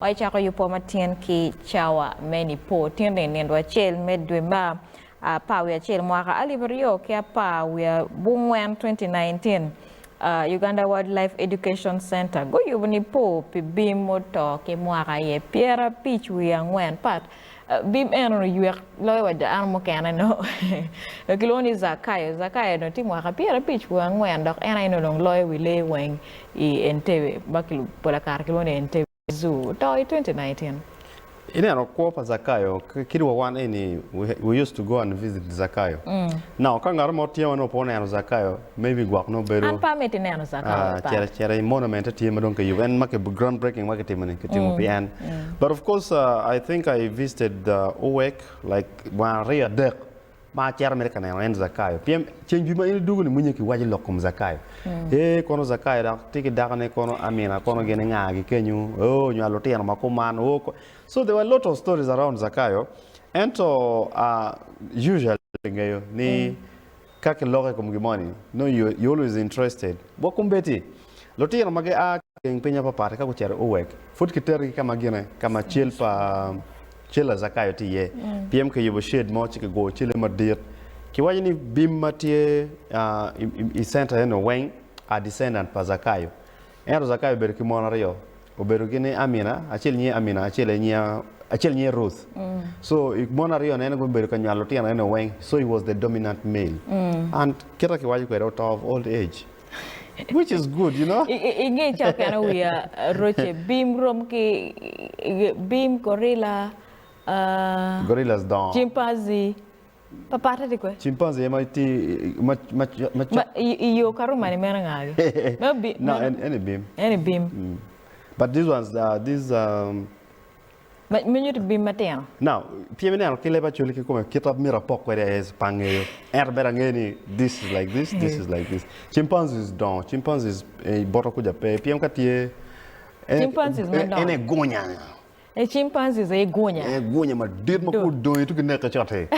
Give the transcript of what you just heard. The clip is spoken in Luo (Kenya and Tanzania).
Zakayo pomatien ki chawa meni po tiende nendwa chel medwemba pa we chel mwaka aliberio kia pa we bungwen 2019 Uganda Wildlife Education Center go Oyubo Nipor pi bim moto ki mwaka ye piera pitch we angwen pat bim eno yuek loy waja anmo kana no kiloni Zakayo no ti mwaka piera pitch we angwen dok ena no long loy we le weng I entewe bakilu pola kar kiloni entewe Zoo, 2019. In a Kopa Zakayo, Kilwongo we used to go and visit Zakayo. Now, Kangarmotia no pone and Zakayo, maybe guap no better. And permit in Zakayo. Cherry monument at Tiamadonka, you and make a groundbreaking marketing. But of course, I think I visited Uwec like one real deck. Ma chair American and Zakayo. PM change you in doing Muniki Wajilokum Zakayo. Eh, Kono Zakayo, take it down a corner, Amina, Kono getting Agi, can you? Oh, you are Lotian Makoman. So there were a lot of stories around Zakayo. And so, usually, ni Kakiloka Kumgimoni. No, you're always interested. Bokum Betty. Lotian Maga in Pena Papa, Kakucher Uwec. Foot Kiteri Kamagina, Kama Chilpa. Chila Zakayo tiye PM ke yubo shed mo chike go chile madir ki wajini bim matie I center eno weng a descendant pa Zakayo eno Zakayo beru ki mona rio o beru gini Amina achil nye Ruth so mona rio na eno beru kanyalo tiana eno weng so he was the dominant male and kira ki waji kwere out of old age which is good, you know. Inge chakana we roche beam rom ki beam gorilla gorillas down. Chimpanzee. Papata di kwe? Chimpanzee Iyo karuma ni mena ngage. No, any beam. Any beam. But these ones, But menu to beam mateno. Now, PMN kileba chuli kikume kitap mira pok where is pangeyo. Erberangeni, this is like this, this is like this. Chimpanzees down. Chimpanzees boto kuja pe. PM katie. Chimpanzees down. Ene gonya. Chimpanzees gonya. Gonya ma dir ma ku do itu kena kachate.